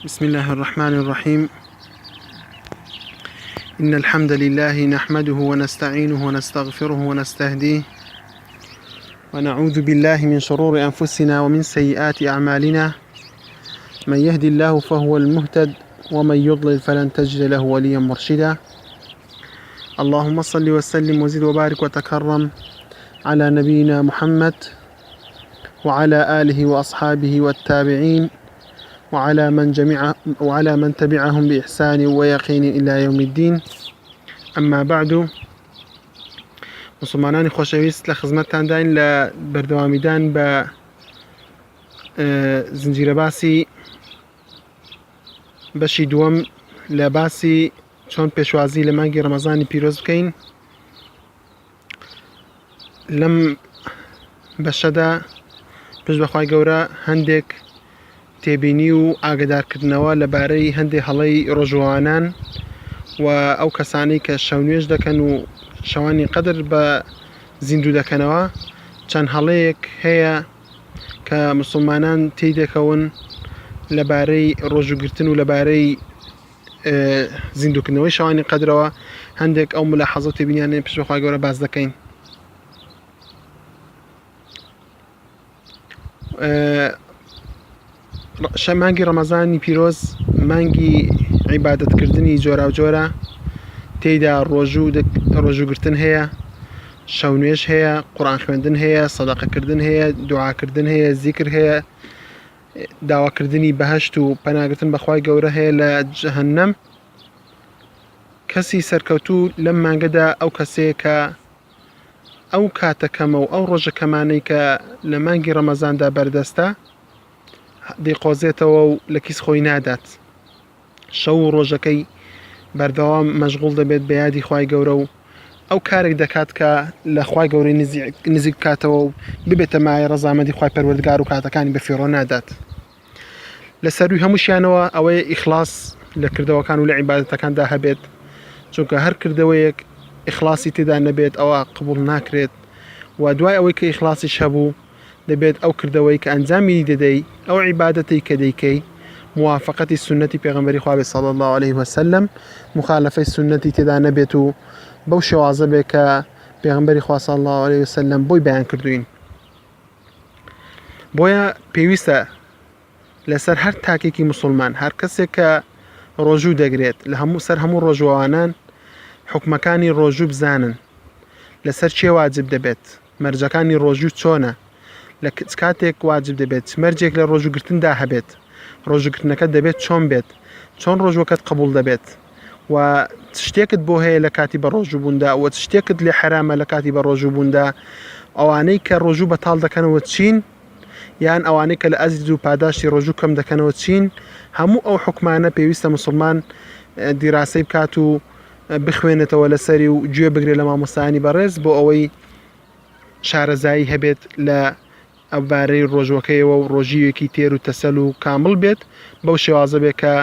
بسم الله الرحمن الرحيم. إن الحمد لله نحمده ونستعينه ونستغفره ونستهديه ونعوذ بالله من شرور أنفسنا ومن سيئات أعمالنا. من يهدي الله فهو المهتد ومن يضلل فلن تجد له وليا مرشدا. اللهم صل وسلم وزد وبارك وتكرم على نبينا محمد وعلى آله وأصحابه والتابعين وعلى من تبعهم بإحسان ويقين إلى يوم الدين. أما بعد، مسلمانان خوشویست لخدمتتان داین لبردوامیدان با زنجیرە باسی بەشی دووەم لە باسی چۆن پێشوازی لە مانگی ڕەمەزانی پیرۆز بکەین. لەم بەشەدا پشت بەخوای گەورە هەندێک تێبینی و ئاگادارکردنەوە لەبارەی هەندێک هەڵەی ڕۆژوانان و ئەو کەسانی کە شەونێژ دەکەن و شەوانی قەدر بە زیندوو دەکەنەوە. چەند هەڵەیەک هەیە کە مسلمانان تێی دەکەون لەبارەی ڕۆژوگرتن و لەبارەی زیندووکردنەوەی شەوانی قەدرەوە هەندێک ئەو ملاحەزە و تێبینیانێ پشت بەخوای گەورە باز دەکەین. مانگی ڕەمەزانی پیرۆز مانگی عیبادەتکردنی جۆرا و جۆرە، تێیدا ڕۆژوگرتن هەیە، شەونێژ هەیە، قورئان خوێندن هەیە، سەدەقەکردن هەیە، دوعاکردن هەیە، زیکر هەیە، داواکردنی بەهەشت و پەناگرتن بەخوای گەورە هەیە لە جەهەنەم. کەسی سەرکەوتوو لەم مانگەدا ئەو کەسەیە کە ئەو کاتەکەمە و ئەو ڕۆژە کەمانەی کە لە مانگی ڕەمەزاندا بەردەستە دەیقۆزێتەوە و لە کیس خۆی نادات. شەو و ڕۆژەکەی بەردەوام مەشغوڵ دەبێت بە یادی خوای گەورە و ئەو کارێک دەکات کە لە خوای گەورەی نزیک بکاتەوە و ببێتە مای ڕەزامەندی خوای پەروەردگار و کاتەکانی بە فیڕۆ نادات. لە سەروی هەمووشیانەوە ئەوەیە ئیخلاس لە کردەوەکان و لە عیبادەتەکاندا هەبێت، چونکە هەر کردەوەیەک ئیخلاسی تێدا نەبێت ئەوە قبوڵ ناکرێت. و دوای ئەوەی کە ئیخلاسیش هەبوو دەبێت ئەو کردەوەی کە ئەنجامی دەدەی، ئەو عیبادەتی کە دەیکەی موافقەتی سنەتی پێغەمبەری خوا بێت صلی الله عليه وسلم، مخالفەی سنەتی تێدا نەبێت و بەو شێوازە بێت کە پێغەمبەری خوا صلی الله عليه وسلم بۆی بەیان کردوین. بۆیە پێویستە لەسەر هەر تاکێکی مسلمان، هەر کەسێک کە ڕۆژوو دەگرێت لە سەر هەموو ڕۆژوانان حکمەکانی ڕۆژوو بزانن، لەسەر چێ واجب دەبێت، مەرجەکانی ڕۆژوو چۆنە، لە کاتێک واجب دەبێت مەرجێک لە ڕۆژوگرتندا هەبێت، ڕۆژوگرتنەکە دەبێت چۆن بێت، چۆن ڕۆژوەکەت قبول دەبێت، و شتێکت بۆ هەیە لە کاتی بە ڕۆژوو بووندا، و شتێکت لێ حرامە لە کاتی بە ڕۆژوو بووندا. ئەوانەی کە ڕۆژوو بەتاڵ دەکەنەوە چین، یان ئەوانەی کە لە ئەزیز و پاداشتی ڕۆژوو کەم دەکەنەوە چین. هەموو ئەو حکمانە پێویستە مسلمان دیراسەی بکات و بخوێنێتەوە لەسەری و گوێ بگرێت لە مامۆستایانی بەڕێز بۆ ئەوەی شارەزایی هەبێت لە ئەوبارەی ڕۆژوەکەیەوە و ڕۆژیوێکی تێر و تەسەل و کامل بێت، بەو شێوازە بێت کە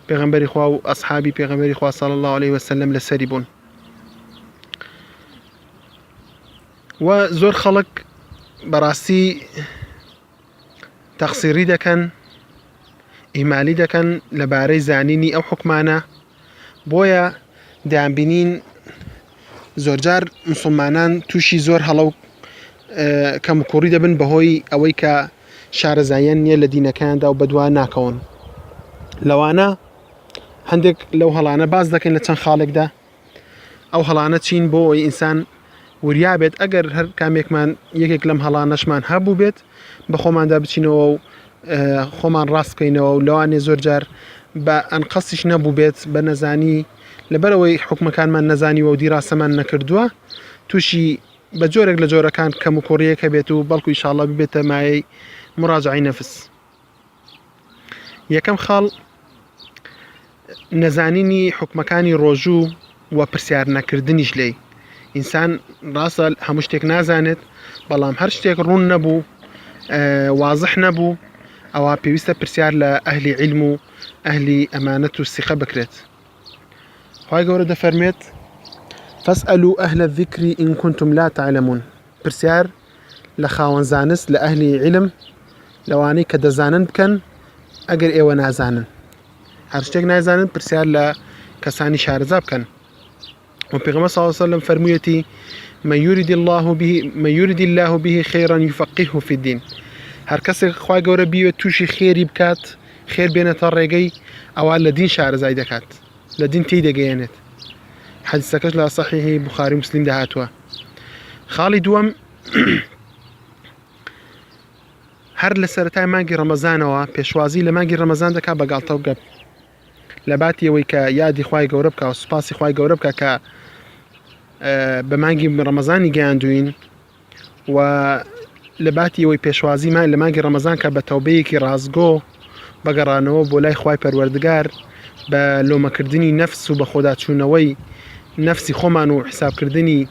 پێغەمبەری خوا و ئەسحابی پێغەمبەری خوا صلی الله عليه وسلم لەسەری بوون. و زۆر خەڵک بەڕاستی تەقسیری دەکەن، ئیمالی دەکەن لەبارەی زانینی ئەو حکمانە. بۆیە دەیانبینین زۆرجار مسلمانان تووشی زۆر هەڵە و کەم و کوڕی دەبن بەهۆی ئەوەی کە شارەزاییان نییە لە دینەکاندا و بەدوا ناکەون. لەوانە هەندێک لەو هەڵانە باز دەکەین لە چەند خاڵێکدا. ئەو هەڵانە چین بۆ ئەوەی ئینسان وریابێت ئەگەر هەر کامێکمان یەکێک لەم هەڵانەشمان هەبوو بێت بە خۆماندا بچینەوە و خۆمان ڕاست بکەینەوە و لەوانێ زۆرجار بە ئەنقەسیش نەبوو بێت بە نەزانی، لەبەرەوەی حکمەکانمان نەزانیوە و دیراسەمان نەکردووە، تووشی بە جۆرێک لە جۆرەکان کەم و کوڕیەکە بێت و بەڵکو ئینشاءڵڵا ببێتە مایەی مراجعەی نەفس. یەکەم خاڵ نەزانینی حکمەکانی ڕۆژوو و پرسیار نەکردنیش لێی. ئینسان ڕاستە هەموو شتێک نازانێت، بەڵام هەر شتێک ڕوون نەبوو، وازح نەبوو، ئەوە پێویستە پرسیار لە ئەهلی عیلم و ئەهلی ئەمانەت و سیخە بکرێت. خوای گەورە دەفەرمێت فاسألوا أهل الذكر إن كنتم لا تعلمون. پرسیار لە خاوەن زانست لە ئەهلی عیلم لەوانەی کە دەزانن بکەن ئەگەر ئێوە نازانن. هەر شتێک نایزانن پرسیار لە کەسانی شارەزا بکەن. و پێغەمبەر صلی الله علیه وسلم فەرموویەتی من يرد الله به خيرا يفقهه في الدين. هەر کەسێک خوای گەورە بیوێت تووشی خێری بکات، خێر بێنێتە ڕێگەی ئەوە لە دین شارەزای دەکات، لە دین تێی دەگەیەنێت. حەدیثەکەش لە صحیحی بوخاری مسلم داهاتووە. خاڵی دووەم هەر لە سەرەتای مانگی ڕەمەزانەوە پێشوازی لە مانگی ڕەمەزان دەکات بە گاڵتە و گەپ، لە باتی ئەوەی کە یادی خوای گەورە بکە و سوپاسی خوای گەورە بکە کە بە مانگی ڕەمەزانی گەیاندوین، و لە باتی ئەوەی پێشوازی لە مانگی ڕەمەزان کە بە تەوبەیەکی ڕازگۆ بەگەڕانەوە بۆ لای خوای پەروەردگار بە لۆمەکردنی نەفس و بە خۆداچوونەوەی نەفسی خۆمان و حسابکردنی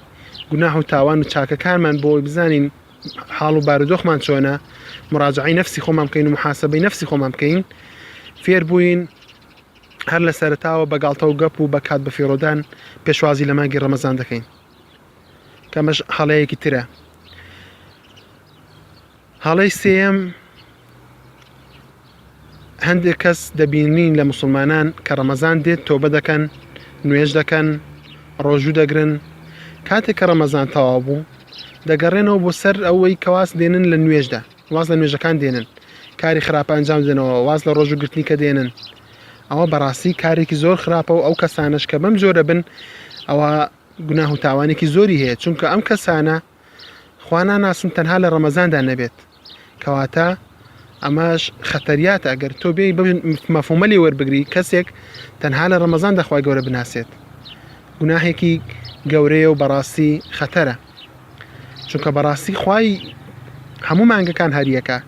گوناح و تاوان و چاکەکانمان بۆ بزانین حاڵ و بارودۆخمان چۆنە، مراجعی نەفسی خۆمان بکەین و محاسبەی نەفسی خۆمان بکەین، فێر بووین هەر لە سەرەتاوە بە گاڵتە و گەپ و بە کات بەفیڕۆدان پێشوازی لە مانگی ڕەمەزان دەکەین. کەمەش هەڵەیەکی ترە. هەڵەی سێیەم هەندێک کەس دەبینین لە موسڵمانان کە ڕەمەزان دێت تۆبە دەکەن، نوێژ دەکەن، ڕۆژوو دەگرن، کاتێک کە ڕەمەزان تەواو بوو دەگەڕێنەوە بۆ سەر ئەوەی کەواز دێنن لە نوێژدا، واز لە نوێژەکان دێنن، کاری خراپە ئەنجام دێنەوە، واز لە ڕۆژوگرتنی کە دێنن. ئەوە بەڕاستی کارێکی زۆر خراپە و ئەو کەسانش کە بەم جۆرە بن ئەوە گوناح و تاوانێکی زۆری هەیە، چونکە ئەم کەسانە خوا ناناسن تەنها لە ڕەمەزاندا نەبێت، کەواتە ئەمەش خەتەریاتە ئەگەر تۆ بێی مەفهومەلی وەربگری کەسێک تەنها لە ڕەمەزان دەخوای گەورە بناسێت، گوناحێکی گەورەیە و بەڕاستی خەتەرە، چونکە بەڕاستی خوای هەموو مانگەکان هەریەکە،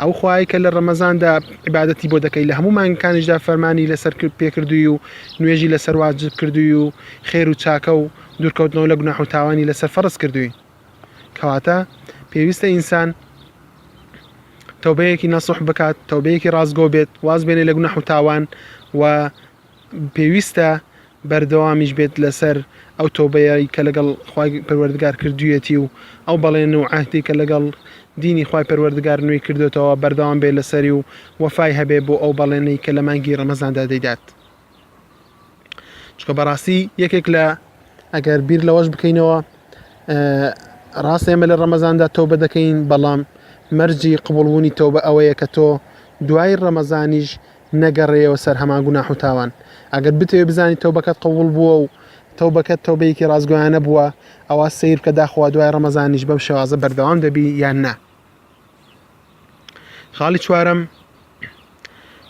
ئەو خوای کە لە ڕەمەزاندا عیبادەتی بۆ دەکەی لە هەموو مانگەکانیشدا فەرمانی لەسەر پێکردووی و نوێژی لەسەر واجب کردووی و خێر و چاکە و دوورکەوتنەوە لە گوناح و تاوانی لەسەر فەرز کردووی. کەواتە پێویستە ئینسان تەوبەیەکی نەسوح بکات، تەوبەیەکی ڕازگۆ بێت، واز بێنێ لە گوناح و تاوان، و پێویستە بەردەوامیش بێت لەسەر ئەو تۆبەیە کە لەگەڵ خوای پەروەردگار کردوویەتی و ئەو بەڵێن و عەهدی کە لەگەڵ دینی خوای پەروەردگار نوێی کردوێتەوە بەردەوام بێت لەسەری و وەفای هەبێ بۆ ئەو بەڵێنەی کە لە مانگی ڕەمەزاندا دەیدات. چونکە بەڕاستی یەکێک لە ئەگەر بیر لەوەش بکەینەوە ڕاست ئێمە لە ڕەمەزاندا تۆبە دەکەین، بەڵام مەرجی قبوڵبوونی تۆبە ئەوەیە کە تۆ دوای ڕەمەزانیش نەگەڕێەوە سەر هەمان گوناح و تاوان. ئەگەر بتەوێ بزانی تۆبەکەت قبوڵ بووە و تۆبەکەت تۆبەیەکی ڕازگۆیانە بووە، ئەوە سیر بکە داخوا دوای ڕەمەزانیش بەم شێوازە بەردەوام دەبی یان نا. خاڵی چوارەم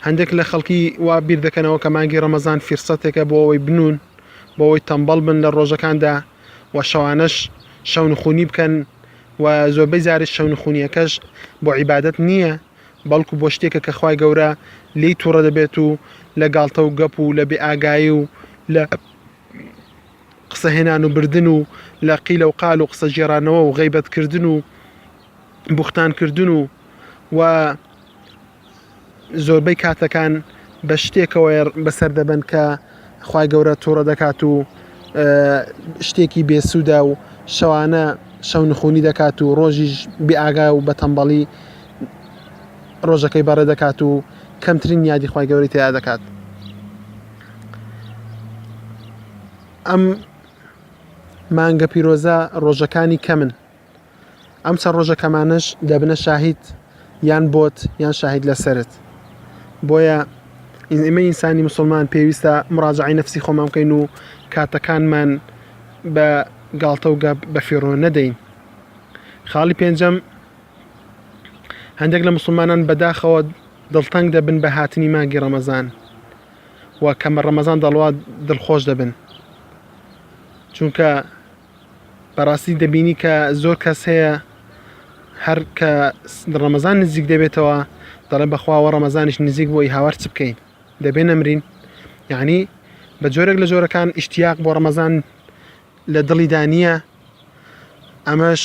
هەندێک لە خەڵکی وا بیر دەکەنەوە کە مانگی ڕەمەزان فرسەتێکە بۆ ئەوەی بنون، بۆ ئەوەی تەمبەڵ بن لە ڕۆژەکاندا و شەوانەش شەونخوونی بکەن، و زۆربەی جارێک شەونخوونیەکەش بۆ عیبادەت نییە، بەڵکو بۆ شتێکە کە خوای گەورە لی تووڕە دەبێت و لە گاڵتە و گەپ و لە بێئاگایی و لە قسە هێنان و بردن و لە قیلە و قال و قسە جێرانەوە و غەیبەتکردن و بوختانکردن و زۆربەی کاتەکان بە شتێکەوە بەسەر دەبن کە خوای گەورە تووڕە دەکات و شتێکی بێسوودا و شەوانە شەونخوونی دەکات و ڕۆژیش بێئاگا و بە تەمبەڵی ڕۆژەکەی بەڕێ دەکات و کەمترین یادی خوای گەورەی تێدا دەکات. ئەم مانگە پیرۆزە ڕۆژەکانی کەمن، ئەم چەند ڕۆژەکەمانش دەبنە شاهید یان بۆت یان شاهید لەسەرت. بۆیە ئێمە ئینسانی موسڵمان پێویستە مراجعی نەفسی خۆمان بکەین و کاتەکانمان بە گاڵتە و بە فێڕۆ نەدەین. خاڵی پێنجەم هەندێک لە موسڵمانان بەداخەوە دڵتەنگ دەبن بە هاتنی مانگی ڕەمەزان و کەمە ڕەمەزان دەڵوات دڵخۆش دەبن، چونکە بەڕاستی دەبینی کە زۆر کەس هەیە هەر کە ڕەمەزان نزیک دەبێتەوە دەڵێ بەخواوە ڕەمەزانیش نزیک بۆی هاوار چ بکەین، دەبێ نەمرین. یعنی بە جۆرێک لە جۆرەکان ئیشتیاق بۆ ڕەمەزان لە دڵیدا نییە. ئەمەش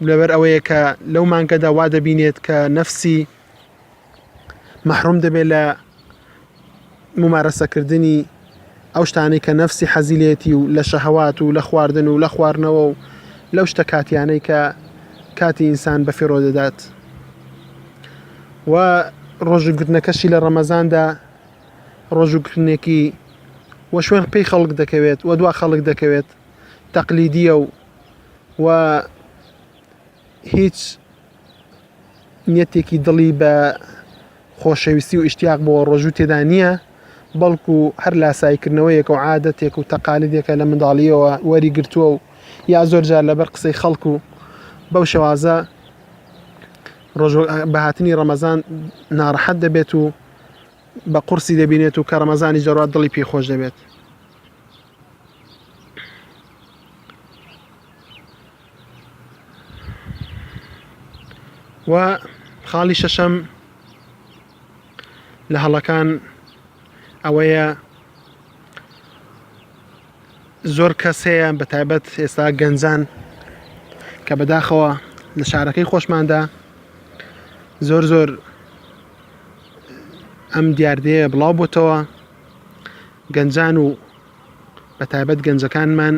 لەبەر ئەوەیە کە لەو مانگەدا وا دەبینێت کە نەفسی مەحروم دەبێت لە ممارەسەکردنی ئەو شتانەی کە نەفسی حەزیلێتی و لە شەهەوات و لە خواردن و لە خواردنەوە و لەو شتە کاتیانەی کە کاتی ئینسان بە فێڕۆ دەدات. و ڕۆژگرتنەکەشی لە ڕەمەزاندا ڕۆژوکردنێکی وە شوێن پێی خەڵک دەکەوێت وە دوا خەڵک دەکەوێت تەقلیدیە و هیچ نیەتێکی دڵی بە خۆشەویستی و ئیشتیاق بۆ ڕۆژوو تێدا نییە بەڵکو هەر لاسایکردنەوەیەک و عادەتێک و تەقالیدێکە لە منداڵیەوە وەری گرتووە و یا زۆر جار لەبەر قسەی خەڵک و بەو شێوازە بەهاتنی ڕەمەزان ناڕەحەت دەبێت و بە قورسی دەبینێت و کە ڕەمەزانی جەڕات دڵی پێی خۆش دەبێت. و خاڵی شەشەم لە هەڵەکان ئەوەیە زۆر کەس هەیە بە تایبەت ئێستا گەنجان کە بەداخەوە لە شارەکەی خۆشماندا زۆر ئەم دیاردەیە بڵاو بۆتەوە گەنجان و بە تایبەت گەنجەکانمان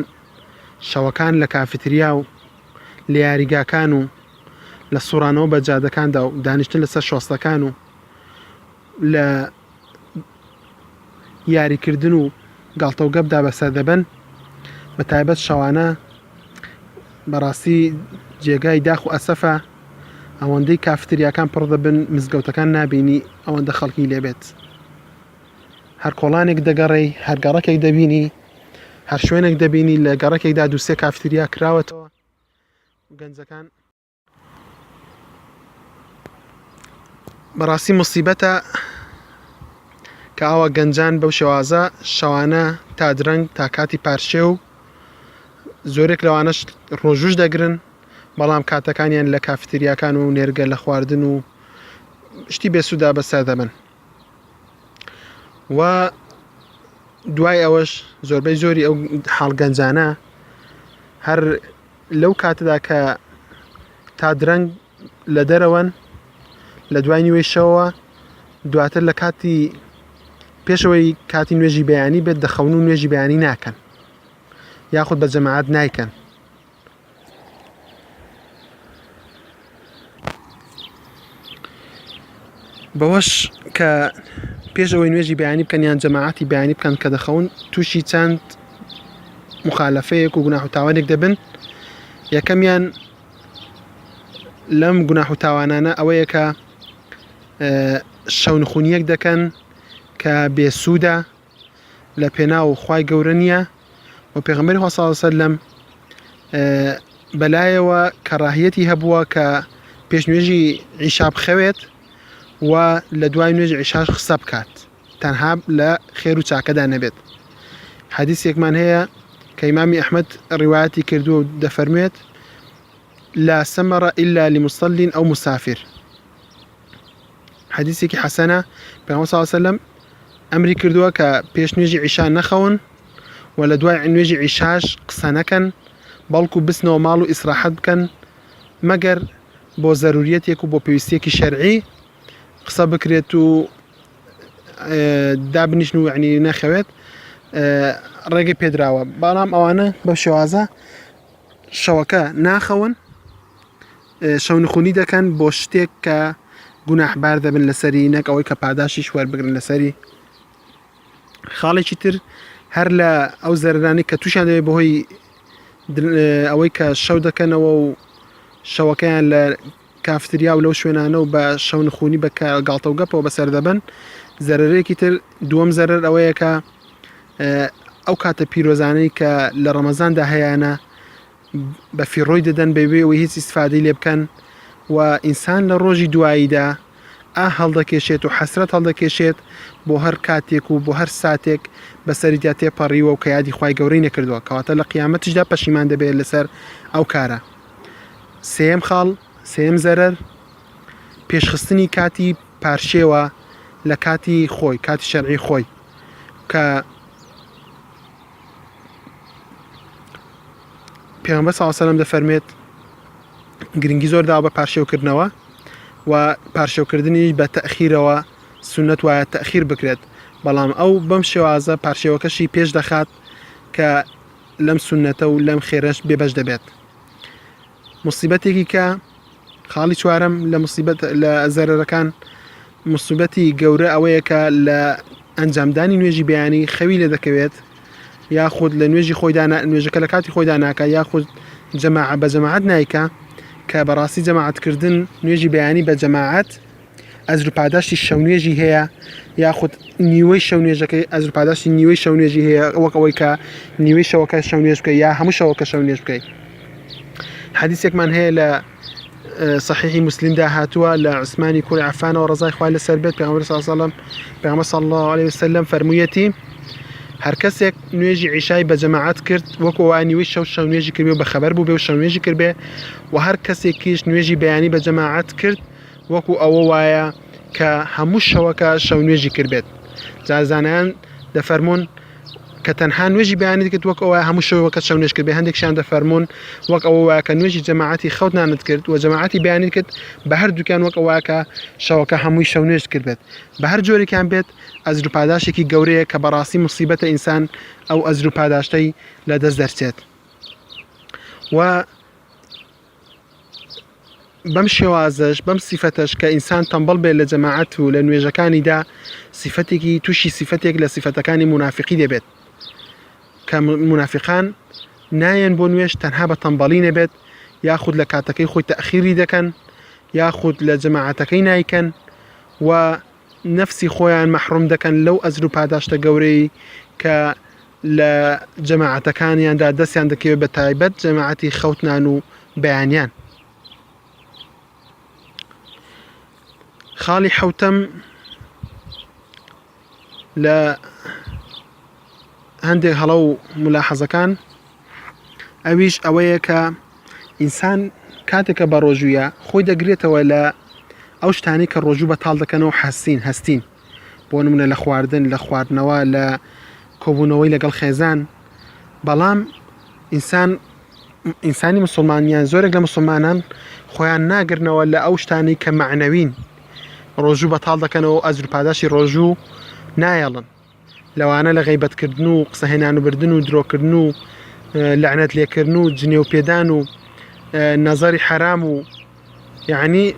شەوەکان لە کافیتریا و لە یاریگاکان و لە سوڕانەوە بە جادەکاندا و دانیشتن لەسەر شۆستەکان و لە یاریکردن و گاڵتەوگەبدا بەسەر دەبن بە تایبەت شەوانە بەڕاستی جێگای داخ و ئەسەفە ئەوەندەی کافتریاکان پڕ دەبن مزگەوتەکان نابینی ئەوەندە خەڵکی لێبێت هەر کۆڵانێک دەگەڕێی هەر گەڕەکێک دەبینی هەر شوێنێک دەبینی لە گەڕەکێکدا دووسێ کافتریا کراوەتەوە گەنجەکان بەڕاستی مصیبەتە کە ئاوا گەنجان بەو شێوازە شەوانە تا درەنگ تا کاتی پارشێ و زۆرێک لەوانەش ڕۆژوش دەگرن بەڵام کاتەکانیان لە کافتریاکان و نێرگە لە خواردن و شتی بێسوودا بەسەر دەبن و دوای ئەوەش زۆربەی زۆری ئەو حاڵگەنجانە هەر لەو کاتەدا کە تا درەنگ لە دەرەوەن لە دوای نیوەی شەوە دواتر لە کاتی پێشەوەی کاتی نوێژی بەیانی بێت دەخەون و نوێژی بەیانی ناکەن یاخود بە جەماعەت نایکەن بەوەش کە پێشەوەی نوێژی بەیانی بکەن یان جەماعەتی بەیانی بکەن کە دەخەون تووشی چەند مخالەفەیەک و گوناح و تاوانێک دەبن یەکەمیان لەم گوناح و تاوانانە ئەوەیە کە شەونخونیەک دەکەن کە بێسوودە لە پێناو خوای گەورە نییە و پێغەمبەری خوا صلی الله علیه وسلم بەلایەوە کەڕاهیەتی هەبووە کە پێش نوێژی عیشا بخەوێت و لە دوای نوێژی عیشاش قسە بکات تەنها لە خێر و چاکەدا نەبێت حەدیثێکمان هەیە کە ئیمامی ئەحمەد ڕیوایەتی کردووە و دەفەرموێت لا سەمەرە ئیلا لمصل ئەو مسافر حەدیثێکی حەسەنە پێغەمبەر صلی الله علیه وسلم ئەمری کردووە کە پێش نوێژی عیشا نەخەون و لە دوای نوێژی عیشاش قسە نەکەن بەڵکو بسنەوە ماڵ و ئیسراحەت بکەن مەگەر بۆ زەروریەتێک و بۆ پێویستیەکی شەرعی قسە بکرێت و دابنیشن و یعنی نەخەوێت ڕێگەی پێدراوە بەڵام ئەوانە بەو شێوازە شەوەکە ناخەون شەونخونی دەکەن بۆ شتێک کە گوناحبار دەبن لەسەری نەک ئەوەی کە پاداشیش وەربگرن لەسەری خاڵێکی تر هەر لە ئەو زەررانی کە تووشیان دەبێت بەهۆی ئەوەی کە شەو دەکەنەوە و شەوەکەیان لە کافتریا و لەو شوێنانە و بە شەونخونی بە گاڵتە و گەپەوە بەسەر دەبن زەرەرێکی تر دووەم زەرەر ئەوەیە کە ئەو کاتە پیرۆزانەی کە لە ڕەمەزاندا هەیەە بە فیڕۆی دەدەن بەوێەوەی هیچ ئیسفادەی لێ بکەن و ئینسان لە ڕۆژی دواییدا هەڵدەکێشێت و حەسرەت هەڵدەکێشێت بۆ هەر کاتێک و بۆ هەر ساتێک بەسەریدا تێپەڕیوە و کە یادی خوای گەورەی نەکردووە کەواتە لە قیامەتیشدا پەشیمان دەبێت لەسەر ئەو کارە سێم خاڵ سێم زەرەر پێشخستنی کاتی پارشێوە لە کاتی خۆی کاتی شەرعی خۆی کە پێغەمبەر صلی الله علیه وسلم دەفەرمێت گرنگی زۆر داوە بە پارشێوکردنەوە و پارشێوکردنی بە تەخیرەوە سنەت وایە تەخیر بکرێت بەڵام ئەو بەم شێوازە پارشێوەکەشی پێش دەخات کە لەم سنەتە و لەم خێرەش بێبەش دەبێت مصیبەتێکی کە خاڵی چوارەم لە مصیبەت لە زەرەرەکان مصیبەتی گەورە ئەوەیە کە لە ئەنجامدانی نوێژی بەیانی خەوی لێ دەکەوێت یاخود لە نوێژی خۆیدا نوێژەکە لە کاتی خۆیدا ناکە یاخود جەماعە بە جەماعەت نایکە کە بەڕاستی جەماعەتکردن نوێژی بەیانی بە جەماعەت ئەجر و پاداشتی شەو نوێژی هەیە یاخود نیوەی شەو نوێژەکەی ئەجر و پاداشتی نیوەی شەو نوێژی هەیە وەک ئەوەی کە نیوەی شەوەکە شەو نوێژ بکەی یا هەموو شەوەکە شەو نوێژ بکەیت. حەدیثێکمان هەیە لە صحیحی مسلمدا هاتووە لە عوسمانی کوڕی عەفانەوە ڕەزای خوای لەسەر بێت پێغەمبەر صلی الله علیه وسلم پێغەمبەر صلی الله علیه وسلم فەرموویەتی هەر کەسێک نوێژی عیشای بە جەماعەت کرد وەکو وانیوەی شەو نوێژی کردبێ و بەخەبەر بوو بێ و شەو نوێژی کردبێ و هەر کەسێکیش نوێژی بەیانی بە جەماعەت کرد وەکو ئەوە وایە کە هەموو شەوەکە شەو نوێژی کردبێت. جارزانیان دەفەرمونون کە تەنها نوێژی بەیانی دەکرد وەک ئەوە هەموو شەوەکە شەو نوێژ کردبێ هەندێکشیان دەفەرمونون وەک ئەوە وایە کە نوێژی جەماعەتی خەوت نانت کرد و جەماعەتی بەیانی کرد بە هەردووکیان وەک ئەوە کە شەوەکە هەمووی شەو نوێژ کردبێت. بە هەر جۆرێکیان بێت ئەجر و پاداشێکی گەورەیە کە بەڕاستی موسیبەتە ئینسان ئەو ئەجر و پاداشتەی لە دەست دەرچێت. و بەم شێوازەش بەم سیفەتەش کە ئینسان تەمبەڵ بێت لە جەماعەت و لە نوێژەکانیدا سیفەتێکی تووشی سیفەتێک لە سیفەتەکانی منافقی دەبێت کە منافقان نایەن بۆ نوێژ تەنها بە تەمبەڵی نەبێت یاخود لە کاتەکەی خۆی تەخیری دەکەن یاخود لە جەماعەتەکەی نایکەن و نفسی خۆیان مەحروم دەکەن لەو ئەجر و پاداشتە گەورەی کە لە جەماعەتەکانیاندا دەستیان دەکەوێت بە تایبەت جەماعەتی خەوتنان و بەیانیان. خاڵی حەوتەم لە هەندێک هەڵە و ملاحەزەکان ئەویش ئەوەیە کە ئینسان کاتێکە بە ڕۆژوویە خۆی دەگرێتەوە لە ئەو شتانی کە ڕۆژوو بەتاڵ دەکەنەوە هەستین بۆ نمونە لە خواردن لە خواردنەوە لە کۆبوونەوەی لەگەڵ خێزان. بەڵام ئینسانی مسلمانیان زۆرێک لە مسلمانان خۆیان ناگرنەوە لە ئەو شتانی کە معنەوین ڕۆژوو بەتاڵ دەکەنەوە ئەجر و پاداشی ڕۆژوو نایەڵن لەوانە لە غیبەتکردن و قسەهێنان و بردن و درۆکردن و لعنەت لێکردن و جنێ و پێدان و نەزەری حرام و یعنی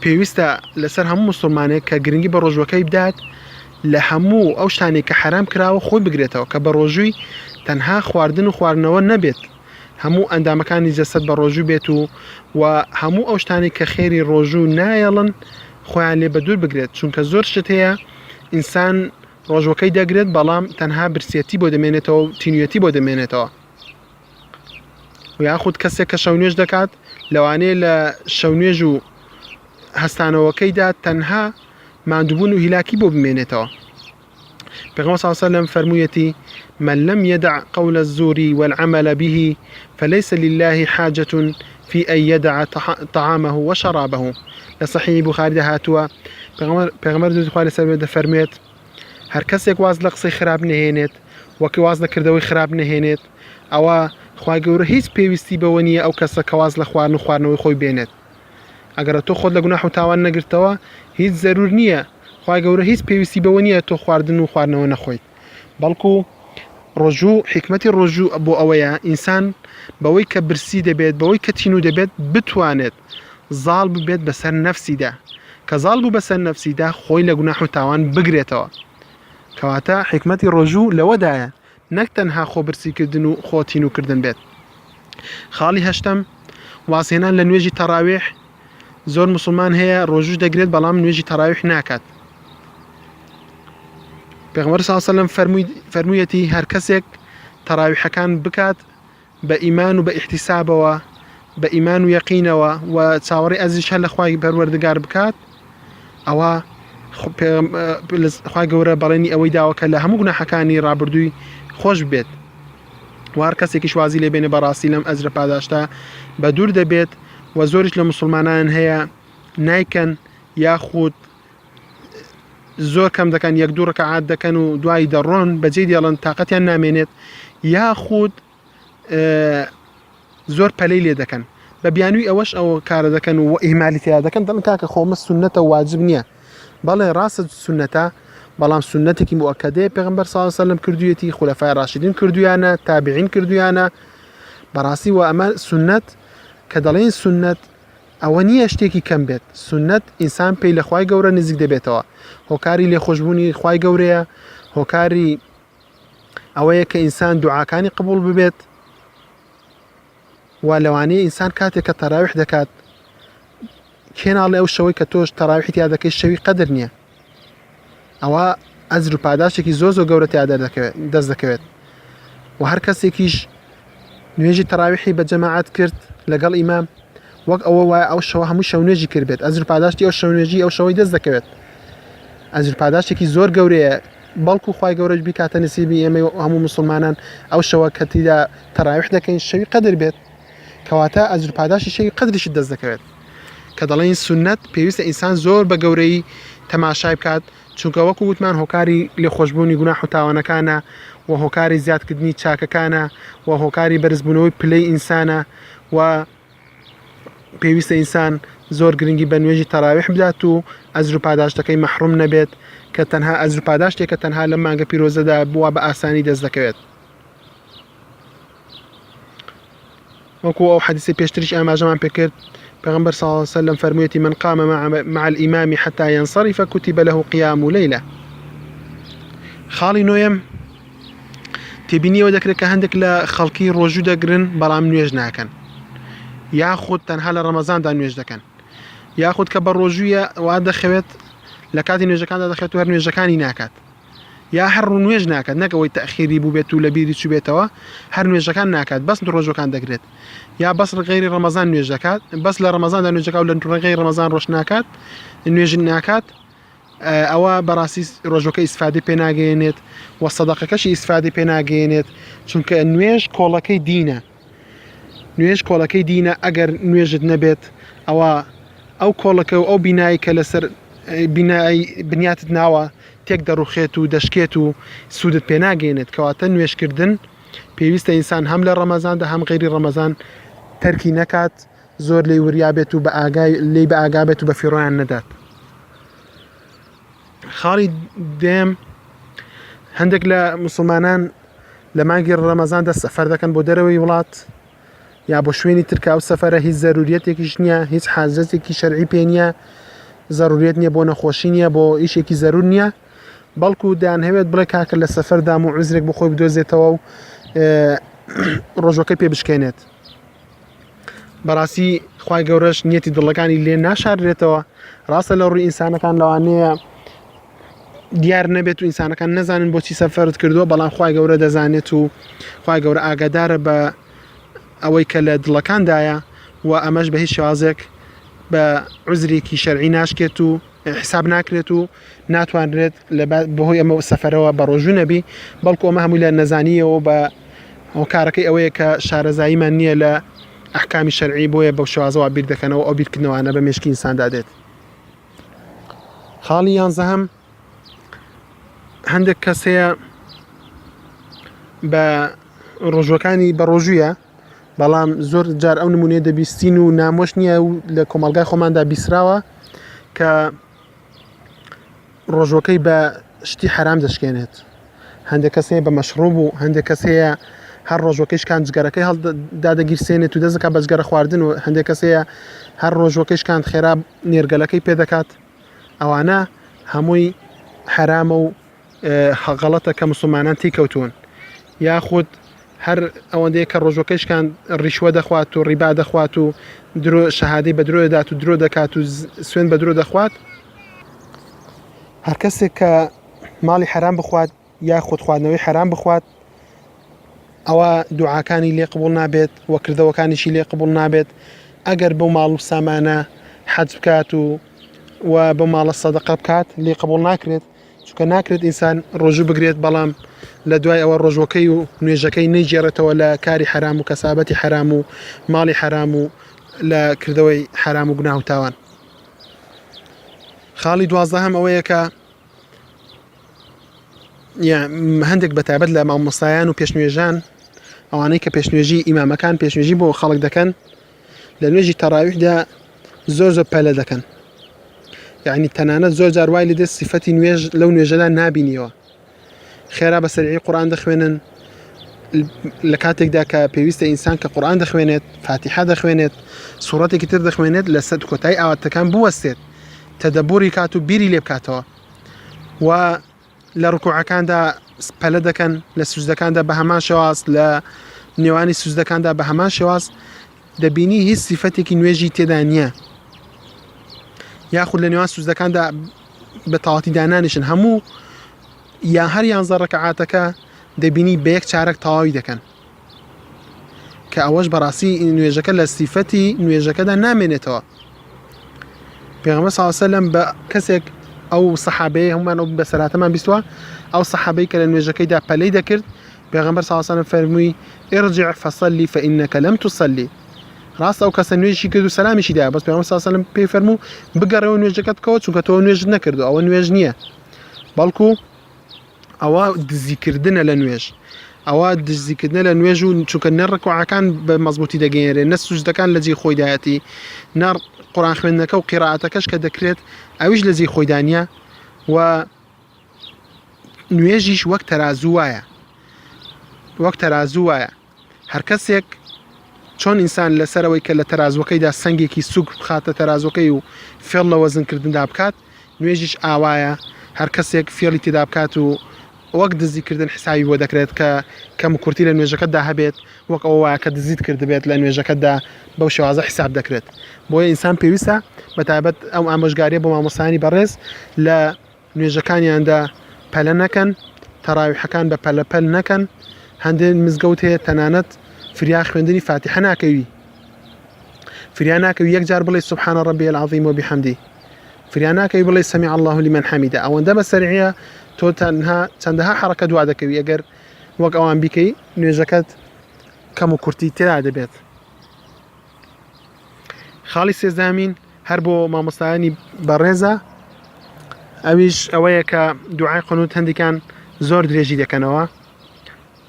پێویستە لەسەر هەموو مسلمانێک کە گرنگی بە ڕۆژوەکەی بدات لە هەموو ئەو شتانی کە حرام کراوە خۆی بگرێتەوە کە بە ڕۆژووی تەنها خواردن و خواردنەوە نەبێت هەموو ئەندامەکانی جەسەد بە ڕۆژوو بێت و هەموو ئەو شتانی کە خێری ڕۆژوو نایەڵن خۆیان لێ بە دوور بگرێت چونکە زۆر شت هەیە ئینسان ڕۆژوەکەی دەگرێت بەڵام تەنها برسێتی بۆ دەمێنێتەوە و تینوێتی بۆ دەمێنێتەوە و یاخود کەسێک کە شەو نوێژ دەکات لەوانەیە لە شەو نوێژ و هەستانەوەکەیدا تەنها ماندووبوون و هیلاکی بۆ بمێنێتەوە. پێغەمبەر صلی الله علیه وسلم فەرموویەتی من لم يدع قول الزور والعمل به فليس لله حاجة في أن يدع طعامه وشرابه. لصحيح بخاري هاتوا پێغەمبەر دووری خوای لەسەر بێت دەفەرمێت هەر کەسێک واز لە قسەی خراپ نهێنێت وەکی واز لە کردەوەی خراپ نهێنێت ئەوە خوای گەورە هیچ پێویستی بەوە نییە ئەو کەسە کە واز لە خواردن و خواردنەوەی خۆی بێنێت. ئەگەر تۆ خۆت لە گوناح و تاوان نەگرتەوە هیچ زەرور نییە خوای گەورە هیچ پێویستی بەوە نییە تۆ خواردن و خواردنەوە نەخۆیت. بەڵکو ڕۆژوو حکمەتی ڕۆژوو بۆ ئەوەیە ئینسان بەوەی کە برسی دەبێت بەوەی کە تینوو دەبێت بتوانێت زاڵ ببێت بەسەر نەفسیدا کە زاڵ بوو بەسەر نەفسیدا خۆی لە گوناح و تاوان بگرێتەوە. کەواتە حکمەتی ڕۆژوو لەوەدایە نەک تەنها خۆ برسیکردن و خۆ تینوکردن بێت. خاڵی هەشتم واسێنان لە نوێژی تەراویح. زۆر مسلمان هەیە ڕۆژوو دەگرێت بەڵام نوێژی تەراویح ناکات. پێغەمبەر صلی الله علیه وسلم فەرموویەتی هەر کەسێک تەراویحەکان بکات بە ئیمان و بە ئیحتیسابەوە بە ئیمان و یەقینەوە و چاوەڕێی ئەزیش هەر لە خوای پەروەردگار بکات ئەوە خوای گەورە بەڵێنی ئەوەی داوە کە لە هەموو گوناحەکانی ڕابردووی خۆش بێت و هەر کەسێکیش وازی لێ بێنێ بەڕاستی لەم ئەجرە پاداشتا بە دوور دەبێت و زۆریش لە مسلمانان هەیە نایکەن یاخود زۆر کەم دەکەن یەک دوو ڕەکەعات دەکەن و دوای دەڕۆن بەجێ دێڵن تااقەتیان نامێنێت یاخود زۆر پەلەی لێ دەکەن بە بیانووی ئەوەش ئەوە کارە دەکەن و ئیهمالی تیا دەکەن دەڵن کاکە خۆمە سونەتە واجب نییە. بەڵێ ڕاستە سونەتە بەڵام سونەتێکی مؤکەدەیە پێغەمبەر صلی الله علیه وسلم کردوویەتی خولەفای ڕاشیدین کردویانە تابعین کردویانە بەڕاستی و ئەمە سونەت کە دەڵێن سونەت ئەوە نییە شتێکی کەم بێت سنت ئینسان پێی لە خوای گەورە نزیک دەبێتەوە هۆکاری لێخۆشببوونی خوای گەورەیە هۆکاری ئەوەیە کە ئینسان دوعاکانی قبول ببێت و لەوانەیە ئینسان کاتێک کە تەراویح دەکات کێناڵێ ئەو شەوەی کە تۆش تەراویحی یا دەکەی شەوی قەدر نییە ئەوە ئەجر و پاداشتێکی زۆر گەورە تیادا دەست دەکەوێت و هەر کەسێکیش نوێژی تەراویحی بە جەماعەت کرد لەگەڵ ئیمام وەک ئەوە وایە ئەو شەوە هەموو شەو نوێژی کرد بێت ئەجر و پاداشتی ئەو شەو نوێژی ئەو شەوەی دەست دەکەوێت ئەجر و پاداشتێکی زۆر گەورەیە بەڵکو خوای گەورەش بیکاتە نسیبی ئێمە هەموو مسلمانان ئەو شەوە کە تیدا تەراویح دەکەین شەوی قەدر بێت کەواتە ئەجر و پاداشتی شەوی قەدریشت دەست دەکەوێت کە دەڵێن سنت پێویستە ئینسان زۆر بە گەورەی تەماشای بکات چونکە وەکو وتمان هۆکاری لێخۆشببوونی گوناح و تاوانەکانە و هۆکاری زیادکردنی چاکەکانە و هۆکاری بەرزبوونەوەی پلەی ئینسانە و پێویستە ئینسان زۆر گرنگی بە نوێژی تەراویح بدات و ئەجر و پاداشتەکەی مەحروم نەبێت کە تەنها ئەجر و پاداشتێکە تەنها لە مانگە پیرۆزەدا بووە بە ئاسانی دەست دەکەوێت وەکو ئەو حەدیثی پێشتریش ئاماژەمان پێکرد پیغمبر صلى الله عليه وسلم فرميتي من قام مع الإمام حتى ينصرف كتب له قيام ليلة خاڵی نوێم تێبینیەوە دەکرێت کە هەندێک لە خەڵکی ڕۆژوو دەگرن بەڵام نوێژ ناکەن یاخود تەنها لە ڕەمەزاندا نوێژ دەکەن یاخود کە بە ڕۆژوویە وا دەخەوێت لە کاتی نوێژەکاندا دەخێت و هەر نوێژەکانی ناکات یا هەر ڕوو نوێژ ناکات نەکەوەی تەخیری بوو بێت و لە بیری چوو بێتەوە هەر نوێژەکان ناکات بەس ڕۆژەکان دەگرێت یا بەس غیری ڕەمەزان نوێژ دەکات بەس لە ڕەمەزاندا نوێژەکە و لە ڕێگەی ڕەمەزان ڕۆژ ناکات نوێژ ناکات ئەوە بەڕاستی ڕۆژەکە ئیسفادی پێ ناگەێنێت و سەدەقەکەشی ئیسفادی پێ ناگەێنێت چونکە نوێژ کۆڵەکەی دینە نوێژ کۆڵەکەی دینە ئەگەر نوێژت نەبێت ئەو کۆڵەکە و ئەو بینایی کە لەسەر بنیاتت ناوە تێک دەڕوخێت و دەشکێت و سوودت پێ ناگەێنێت کەواتە نوێژکردن پێویستە ئینسان هەم لە ڕەمەزاندا هەم غیری ڕەمەزان تەرکی نەکات زۆر لێی وریابێت و لێی بە ئاگابێت و بە فیڕۆیان نەدات خاڵی دێم هەندێک لە مسلمانان لە مانگی ڕەمەزاندا سەفەر دەکەن بۆ دەرەوەی وڵات یا بۆ شوێنی ترکا و سەفەرە هیچ زەروریەتێکیش نییە هیچ حاجەتێکی شەرعی پێ نییە زەروریەت نییە بۆ نەخۆشی نییە بۆ ئیشێکی زەرور نییە بەڵکو دەیانهەوێت بڵێ کاکە لە سەفەردام و عوزرێک بۆ خۆی بدۆزێتەوە و ڕۆژەکەی پێ بشکێنێت بەڕاستی خوای گەورەش نیەتی دڵەکانی لێ ناشارێتەوە ڕاستە لە ڕووی ئینسانەکان لەوانەیە دیار نەبێت و ئینسانەکان نەزانن بۆچی سەفەرت کردووە بەڵام خوای گەورە دەزانێت و خوای گەورە ئاگادارە بە ئەوەی کە لە دڵەکاندایە و ئەمەش بە هیچ شوازێک بە عوزرێکی شەرعی ناشکێت و حساب ناکرێت و ناتوانرێت بەهۆی ئەمە سەفەرەوە بە ڕۆژوو نەبی بەڵکو ئەمە هەمووی لە نەزانیەوە بە هۆکارەکەی ئەوەیە کە شارەزاییمان نییە لە ئەحکامی شەرعی بۆیە بەو شوازەوە بیر دەکەنەوە ئەو بیرکردنەوەانە بە مێشکی ئینساندا دێت خاڵی یانزەهەم هەندێک کەس هەیە بە ڕۆژوەکانی بە ڕۆژوویە بەڵام زۆر جار ئەو نمونێ دەبیستین و نامۆش نییە و لە کۆمەلگای خۆماندا بیسراوە کە ڕۆژوەکەی بە شتی حرام دەشکێنێت هەندێک کەس هەیە بە مەشروب و هەندێک کەس هەیە هەر ڕۆژوەکەیشکان جگەرەکەی هەڵدادەگیرسێنێت و دەستەکە بە جگەرە خواردن و هەندێک کەس هەیە هەر ڕۆژوەکەیشکان خێرا نێرگەلەکەی پێ دەکات ئەوانە هەمووی حرامە و غەڵەتە کە مسلمانان تی کەوتون یاخود هەر ئەوەندەیە کە ڕۆژەکەیشکان ڕیشوە دەخوات و ڕیبا دەخوات و شەهادەی بە درۆ دەدات و درۆ دەکات و سوێن بە درۆ دەخوات هەر کەسێک کە ماڵی حرام بخوات یا خودخواردنەوەی حرام بخوات ئەوە دوعاکانی لێ قبول نابێت وە کردەوەکانیشی لێ قبول نابێت ئەگەر بەو ماڵ و سامانە حەج بکات و بەو ماڵە سەدەقە بکات لێ قبول ناکرێت چونکە ناکرێت ئینسان ڕۆژوو بگرێت بەڵام لە دوای ئەوە ڕۆژوەکەی و نوێژەکەی نەیجێڕێتەوە لە کاری حرام و کەسابەتی حرام و ماڵی حرام و لە کردەوەی حرام و گوناه و تاوان خاڵی دوازدەهەم ئەوەیە کە هەندێک بەتابەت لە مامۆستایان و پێشنوێژان ئەوانەی کە پێشنوێژی ئیمامەکان پێشنوێژی بۆ خەڵک دەکەن لە نوێژی تەراویحدا زۆر پەلە دەکەن یعنی تەنانەت زۆر جار وای لێ دێت سیفەتی نوێژ لەو نوێژەدا نابینیەوە خێرا بە سەرعی قورئان دەخوێنن لكاتك داك بيوست إنسان كقرآن دخوينت فاتحة دخوينت سورة كتير دخوينت لسد كتاي أو تكان بوستت تدبوري كاتو بيري ليب كاتوا و لركوع كان دا بلد كان لسجد كان دا بهمان شواس لنيواني سجد كان دا بهمان شواس دبيني هي صفتك نواجي تدانيا ياخذ لنيوان سجد كان دا بطاعتي دانانشن همو يا هر ينظر ركعاتك دبيني بيك شارك طاوي دكن كأوج براسي نواجك لصفتي نواجك دا نامنتوا بيغمبر صلى الله عليه وسلم بكسك او صحابي هم انو بسلاته من بيستوا او صحابي كان نواجكي دا بالي دكر بيغمبر صلى الله عليه وسلم فرمي ارجع فصلي فانك لم تصلي راس او كسن نواجي كدو سلامي شي دا بس بيغمبر صلى الله عليه وسلم بيفرمو بقرا نواجكت كوت وكتو نواج نكردو او نواجنيه بالكو او دزيكردنا لنواج او دزيكردنا لنواج شو كان نركع كان بمضبوطي دقيقه الناس سجد كان الذي خوي داياتي نار قرآن خوينك وقراءتكش كدكريت اويش لذي خوي دانيا و نواجيش وقت ترازوايا هر کسێک چۆن ئینسان لەسەرەوەی کە لە تەرازوەکەی دا سەنگێکی سوک بخاتە تەرازوەکەی و فێڵ لە وەزنکردندا بکات نوێژیش ئاوایە هەر کەسێک فێڵی تێدا بکات و وەک دزیکردن حسابی بۆ دەکرێت کە کەم کورتی لە نوێژەکەتدا هەبێت وەک ئەوە وایە کە دزیت کردبێت لە نوێژەکەتدا بەو شێوازە حساب دەکرێت بۆیە ئینسان پێویستە بەتایبەت ئەو ئامۆژگاریە بۆ مامۆستایانی بەڕێز لە نوێژەکانیاندا پەلە نەکەن تەراویحەکان بە پەلەپەل نەکەن هەندێک مزگەوت هەیە تەنانەت فریا خوێندنی فاتحە ناکەوی فریا ناکەوی یەکجار بڵێ سبحان ربي العظيم وبحمده فریا ناکەوی بڵێ سمع الله لمن حمده ئەوەندە بە سەرعیە تۆ تەنها چەندەها حرەکە دوا دەکەوی ئەگەر وەک ئەوان بیکەی نوێژەکەت کەم و کورتی تێدا دەبێت خاڵی سێزدامین هەر بۆ مامۆستایانی بەڕێزە ئەویش ئەوەیە کە دوعای قونوت هەندێکان زۆر درێژی دەکەنەوە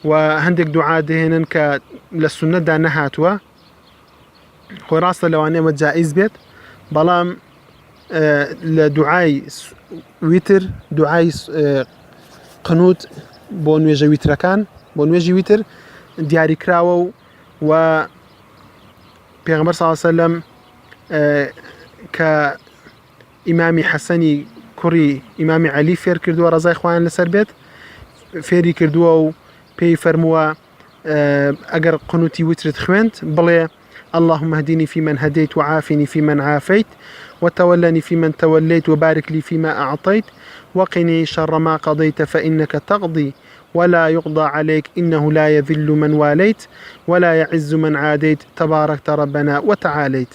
و هەندێک دوعا دەهێنن کە لە سونەتدا نەهاتووە خۆی ڕاستە لەوانەیە ئەمە جائیز بێت بەڵام لە دوعای ویتر دوعای قنوت بۆ نوێژە ویترەکان بۆ نوێژی ویتر دیاری کراوە و پێغەمبەر صلی الله علیه وسلم کە ئیمامی حەسەنی کوڕی ئیمامی عەلی فێر کردووە ڕەزای خوایان لەسەر بێت فێری کردووە و پێی فەرمووە ئەگەر قنوتی وترت خوێند بڵێ اللهم اهدني فيمن هديت وعافني فيمن عافيت وتولني فيمن توليت وبارك لي فيما أعطيت وقني شر ما قضيت فإنك تقضي ولا يقضى عليك إنه لا يذل من واليت ولا يعز من عاديت تباركت ربنا وتعاليت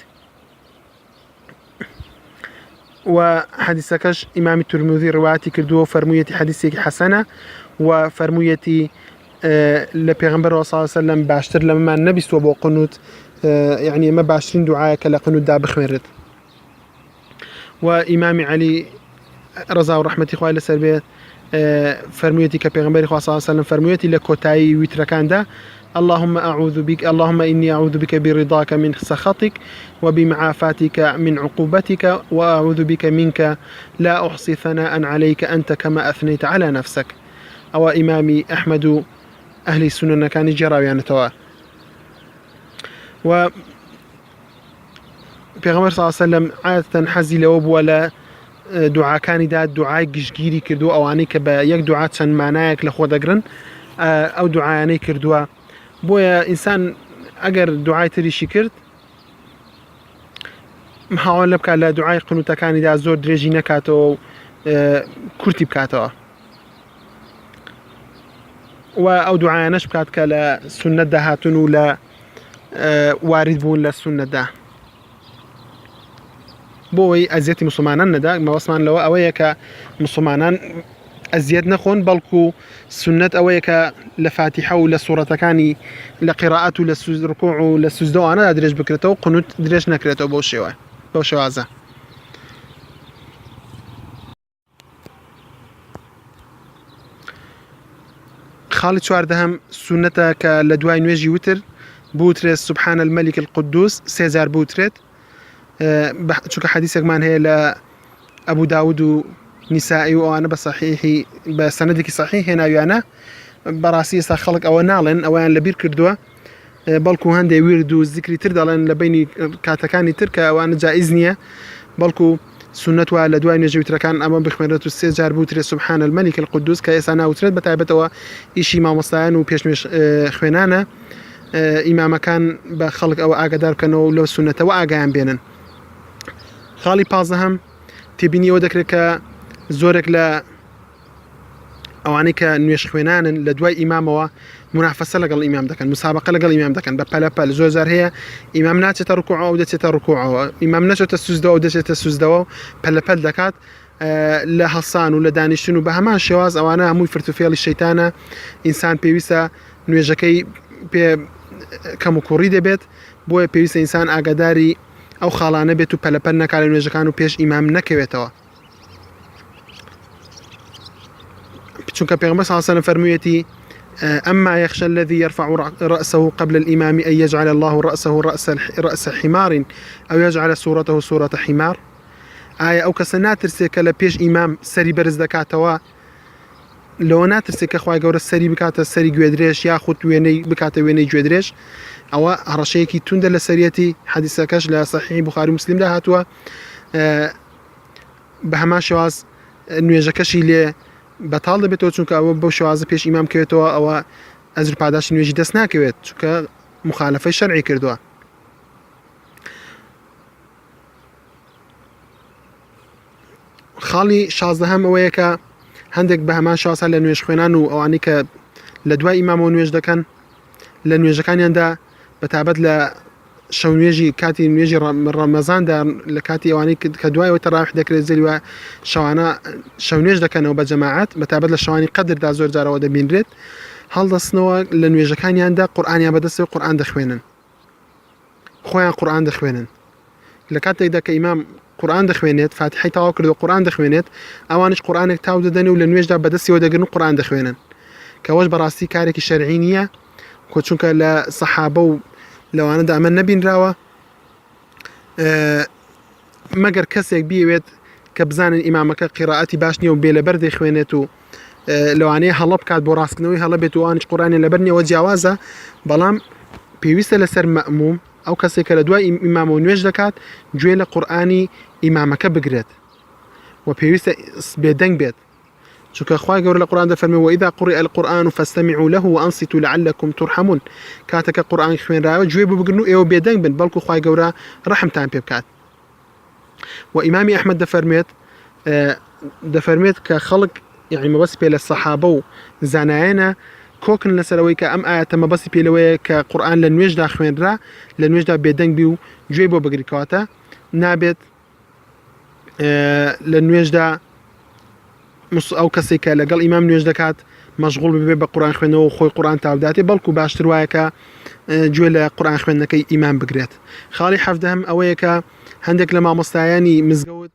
وحديثكش إمام الترمذي رواتي كردوه فرميتي حديثك حسنة وفرميتي لبيغمبر صلى الله عليه وسلم باشتر لما النبي سوى قنوت يعني ما باشرين دعاءك لقنوت دا بخمرت وإمام علي رضا ورحمة إخوة لسربيت فرميتي كبيغمبر صلى الله عليه وسلم فرميتي لكوتاي ويتركان دا اللهم أعوذ بك اللهم إني أعوذ بك برضاك من سخطك وبمعافاتك من عقوبتك وأعوذ بك منك لا أحصي ثناء عليك أنت كما أثنيت على نفسك أو إمامي أحمد أهل السنة كان جراوي يعني توا و پیغمبر صلى الله عليه وسلم عادة حزي لو ولا دعاء كان دا دعاء گشتگیری کردو ئەوانەی کە بە یەک دوعا چەند مانایەک لە خۆ دەگرن ئەو دوعایانەی کردووە بۆیە ئینسان ئەگەر دوعای تریشی کرد محاوەلە بکات لە دوعای قنوتەکانیدا زۆر درێژی نەکاتەوە و کورتی بکاتەوە و ئەو دوعایانەش بکات کە لە سونەتدا هاتون و لە وارد بوون لە سونەتدا بۆی ئەزیەتی مسلمانان نەدا مەوەسمان لەوە ئەوەیە کە مسلمانان ئەزیەت نەخۆن بەڵکو سنت ئەوەیە کە لە فاتحە و لە سوورەتەکانی لە قیراءەت و لە ڕکوع و لە سوجدەوانەدا درێژ بکرێتەوە و قنوت درێژ نەکرێتەوە بەو شێوازە خاڵی چواردەهەم سونەتە کە لە دوای نوێژی وتر بوترێت سبحان الملك القدوس سێجار بوترێت چونکە حەدیثێکمان هەیە لە ئەبوو داود و نیسائی و ئەوانە بە سەنەدێکی صحیح هێناویانە بەڕاستی ئێستا خەڵک ئەوە ناڵێن ئەویان لەبیر کردووە بەڵکو هەندێک ورد و زیکری تر دەڵێن لە بینی کاتەکانی تر کە ئەوانە جائز نییە بەڵکو سنت وە لە دوای نوێژەویترەکان ئەمە بخوێنێت و 3 جار بوترێ سبحان الملك القدوس کە ئێستا ناوترێت بەتایبەتەوە ئیشی مامۆستایان و پێشنوێژ خوێنانە ئیمامەکان بە خەڵک ئەوە ئاگادار بکەنەوە لەو سنەتەوە ئاگایان بێنن. خاڵی 15 تێبینیەوە دەکرێت کە زۆرێک لە ئەوانەی کە نوێژ خوێنانن لە دوای ئیمامەوە منافەسە لەگەڵ ئیمام دەکەن مسابقە لەگەڵ ئیمام دەکەن بە پەلەپەل زۆر جار هەیە ئیمام ناچێتە ڕکوع و دەچێتە ڕکوعەوە ئیمام نەچێتە سوزدەوە و دەچێتە سوزدەوە و پەلەپەل دەکات لە هەڵسان و لە دانیشتن و بە هەمان شێواز ئەوانە هەمووی فرتوفێڵی شەیتانە ئینسان پێویستە نوێژەکەی پێ کەم و کوڕی دەبێت بۆیە پێویستە ئینسان ئاگاداری ئەو خاڵانە بێت و پەلەپەل نەکات لە نوێژەکان و پێش ئیمام نەکەوێتەوە. چونکە پێغەمبەر صلی الله علیه و سلم فەرموویەتی أما يخشى الذي يرفع رأسه قبل الإمام أن يجعل الله رأسه رأس حمار أو يجعل صورته صورة حمار آية أو كسا ناترسيك لبيش إمام سري برز دكاتوا لو ناترسيك أخوة قورة سري بكاتا سري جويدريش ياخد ويني بكاتا ويني جويدريش أو هرشيكي تندل لسريتي حديثة كاش لصحيح بخاري مسلم ده هاتوا بهما شواز نوێژەکەشی لێ بەتاڵ دەبێتەوە چونکە ئەوە بەو شوازە پێش ئیمام کەوێتەوە ئەوە ئەجر پاداشی نوێژی دەست ناکەوێت چونکە مخالفەی شەرعی کردووە. خاڵی 16 ئەوەیە کە هەندێک بە هەمان شاسا لە نوێژ خوێنان و ئەوانی کە لە دوای ئیمامەوە نوێژ دەکەن لە نوێژەکانیاندا بەتابەت لە شەو نوێژی کاتی نوێژی ڕەمەزاندا لە کاتی ئەوانەی کە دوایەوە تەراویح دەکرێت زەریوە شەوانە شەو نوێژ دەکەنەوە بە جەماعەت بەتابەت لە شەوانی قەدردا زۆر جارەوە دەبینرێت هەڵدەستنەوە لە نوێژەکانیاندا قورئانیان بەدەستەوە قورئان دەخوێنن خۆیان قورئان دەخوێنن لە کاتێکدا کە ئیمام قورئان دەخوێنێت فاتحەی تەواو کردو قورئان دەخوێنێت ئەوانش قورئانێک تاو دەدەن و لە نوێژدا بەدەستیەوە دەگرن و قورئان دەخوێنن کەەوەش بەڕاستی کارێکی شەرعی نییە چونکە لە سەحابە و لەوانەدا ئەمە نەبینراوە مەگەر کەسێک بیەوێت کە بزانن ئیمامەکە قیراەتی باش نییە و بێ لەبەر دەیخوێنێت و لەوانەیە هەڵە بکات بۆ ڕاستکردنەوەی هەڵە بێت و ئەوانش قورئانیان لەبەر نییەوە جیاوازە بەڵام پێویستە لەسەر مەئموم ئەو کەسێک کە لە دوای ئیمامەوە نوێژ دەکات گوێ لە قورئانی ئیمامەکە بگرێت و پێویستە بێدەنگ بێت چونکە خوای گەورە لە قورئان دەفەرمێ وإذا قرئ القرآن فاستمعوا له وأنصتوا لعلكم ترحمون کاتێککە قورئان خوێنراوە گوێ ببگرن و ئێوە بێدەنگ بن بەڵکو خوای گەورە ڕەحمتان پێ بکات. و ئیمامی ئەحمەد دەفەرمێت کە خەڵک یعنی مەبەستی پێ لە سەحابە و زانایانە کۆکن لەسەرەوەی کە ئەم ئاەتە مەبەستی پێلەوەیە کە قورئان لە نوێژدا خوێنرا لە نوێژدا بێدەنگ بی و گوێ بۆ بگریکەواتە نابێت لە نوێژدا ئەو کەسێک کە لەگەڵ ئیمام نوێژ دەکات مەشغوڵ ببێ بە قورئان خوێنەوە و خۆی قورئان تاوداتێ بەڵکو باشتر وایە کە گوێ لە قورئان خوێندنەکەی ئیمام بگرێت. خاڵی 17 ئەوەیە کە هەندێک لە مامۆستایانی مزگەوت